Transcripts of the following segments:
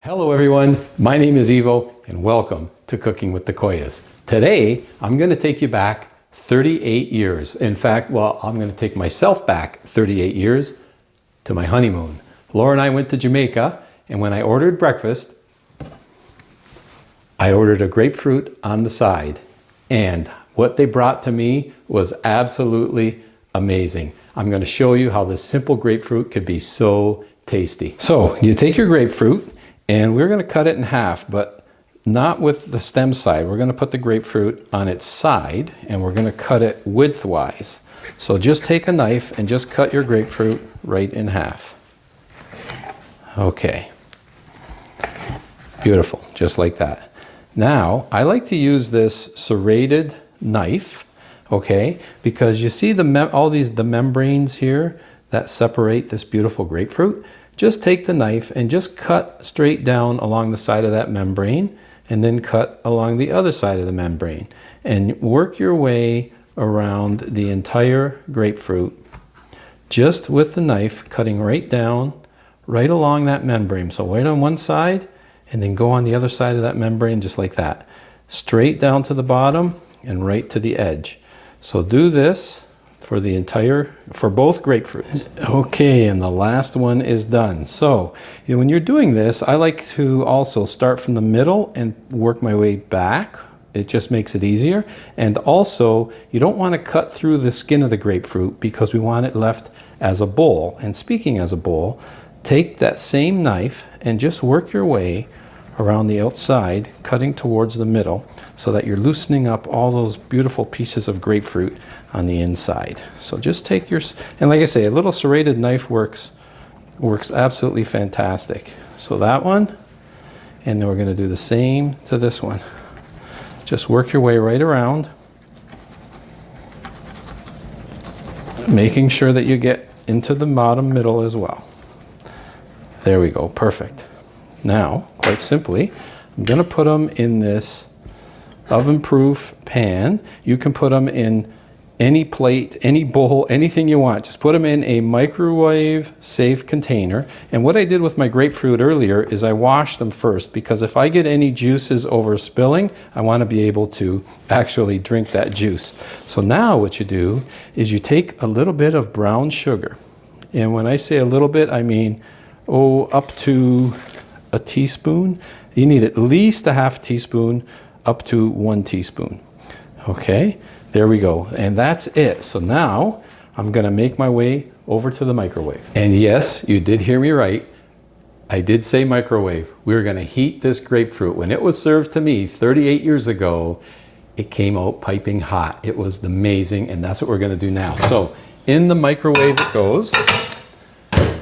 Hello everyone, my name is Ivo and welcome to Cooking with the Koyas. Today, I'm going to take you back 38 years. In fact, I'm going to take myself back 38 years to my honeymoon. Laura and I went to Jamaica, and when I ordered breakfast, I ordered a grapefruit on the side. And what they brought to me was absolutely amazing. I'm going to show you how this simple grapefruit could be so tasty. So you take your grapefruit, and we're going to cut it in half, but not with the stem side. We're going to put the grapefruit on its side, and we're going to cut it widthwise. So just take a knife and just cut your grapefruit right in half. Okay. Beautiful, just like that. Now, I like to use this serrated knife, okay, because you see the membranes here that separate this beautiful grapefruit. Just take the knife and just cut straight down along the side of that membrane, and then cut along the other side of the membrane, and work your way around the entire grapefruit just with the knife, cutting right down, right along that membrane. So right on one side, and then go on the other side of that membrane just like that. Straight down to the bottom and right to the edge. So do this for both grapefruits. Okay, and the last one is done. So when you're doing this, I like to also start from the middle and work my way back. It just makes it easier. And also, you don't want to cut through the skin of the grapefruit because we want it left as a bowl. And speaking as a bowl, take that same knife and just work your way around the outside, cutting towards the middle, so that you're loosening up all those beautiful pieces of grapefruit on the inside. So just take and like I say, a little serrated knife works absolutely fantastic. So that one, and then we're going to do the same to this one. Just work your way right around, making sure that you get into the bottom middle as well. There we go, perfect. Now, quite simply, I'm going to put them in this oven-proof pan. You can put them in any plate, any bowl, anything you want. Just put them in a microwave-safe container. And what I did with my grapefruit earlier is I washed them first, because if I get any juices over spilling, I want to be able to actually drink that juice. So now what you do is you take a little bit of brown sugar. And when I say a little bit, I mean, up to a teaspoon. You need at least a half teaspoon up to 1 teaspoon. Okay, there we go. And that's it. So now I'm going to make my way over to the microwave. And yes, you did hear me right. I did say microwave. We're going to heat this grapefruit. When it was served to me 38 years ago, it came out piping hot. It was amazing, and that's what we're going to do now. So in the microwave it goes.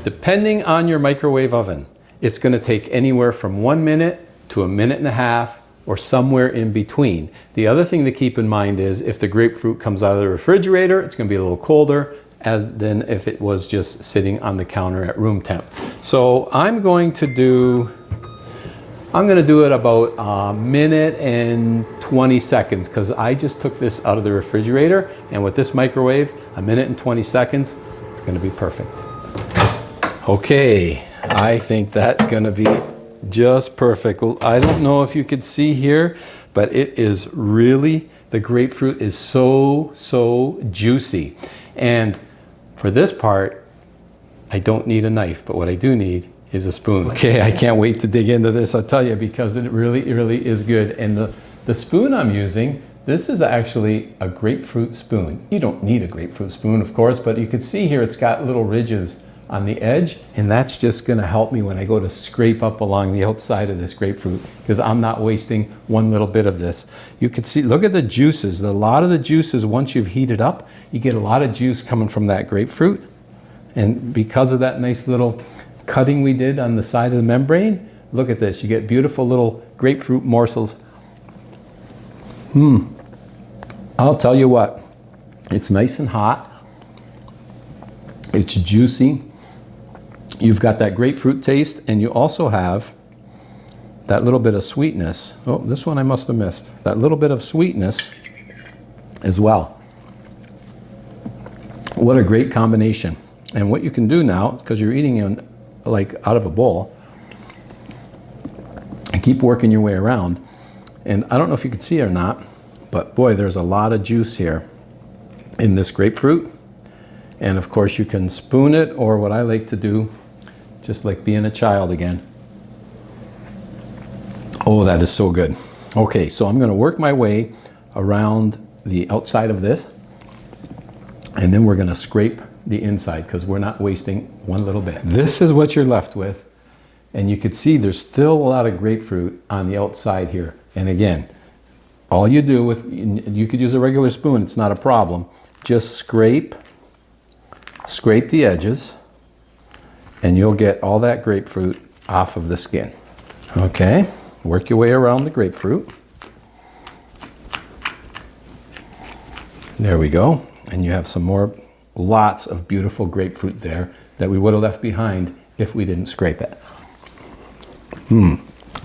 Depending on your microwave oven, it's going to take anywhere from 1 minute to 1.5 minutes, or somewhere in between. The other thing to keep in mind is if the grapefruit comes out of the refrigerator, it's going to be a little colder than if it was just sitting on the counter at room temp. So I'm going to do it about 1 minute and 20 seconds, because I just took this out of the refrigerator, and with this microwave, 1 minute and 20 seconds, it's going to be perfect. Okay, I think that's going to be just perfect. I don't know if you could see here, but it is really, the grapefruit is so juicy. And for this part, I don't need a knife, but what I do need is a spoon. Okay, I can't wait to dig into this, I'll tell you, because it really is good. And the spoon I'm using, this is actually a grapefruit spoon. You don't need a grapefruit spoon, of course, but you can see here it's got little ridges on the edge, and that's just going to help me when I go to scrape up along the outside of this grapefruit, because I'm not wasting one little bit of this. You can see, look at the juices. A lot of the juices, once you've heated up, you get a lot of juice coming from that grapefruit. And because of that nice little cutting we did on the side of the membrane, look at this. You get beautiful little grapefruit morsels. I'll tell you what, it's nice and hot. It's juicy. You've got that grapefruit taste, and you also have that little bit of sweetness. Oh, this one I must have missed. That little bit of sweetness as well. What a great combination. And what you can do now, because you're eating in like out of a bowl, keep working your way around. And I don't know if you can see it or not, but boy, there's a lot of juice here in this grapefruit. And of course you can spoon it, or what I like to do, just like being a child again. Oh, that is so good. Okay, so I'm gonna work my way around the outside of this, and then we're gonna scrape the inside because we're not wasting one little bit. This is what you're left with. And you can see there's still a lot of grapefruit on the outside here. And again, all you do with, you could use a regular spoon, it's not a problem. Just scrape the edges, and you'll get all that grapefruit off of the skin. Okay, work your way around the grapefruit. There we go. And you have some more, lots of beautiful grapefruit there that we would have left behind if we didn't scrape it.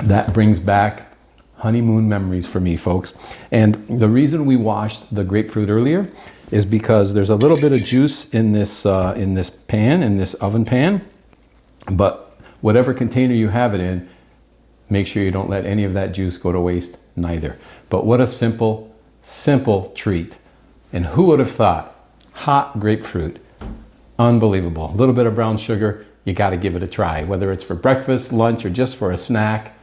That brings back honeymoon memories for me, folks. And the reason we washed the grapefruit earlier is because there's a little bit of juice in this pan, in this oven pan. But whatever container you have it in, make sure you don't let any of that juice go to waste neither. But what a simple, simple treat. And who would have thought? Hot grapefruit. Unbelievable. A little bit of brown sugar, you got to give it a try. Whether it's for breakfast, lunch, or just for a snack,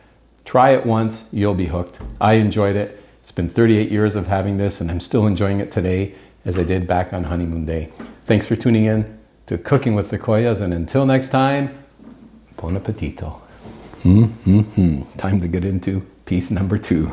try it once, you'll be hooked. I enjoyed it. It's been 38 years of having this, and I'm still enjoying it today as I did back on honeymoon day. Thanks for tuning in to Cooking with the Koyas, and until next time, buon appetito. Time to get into piece number 2.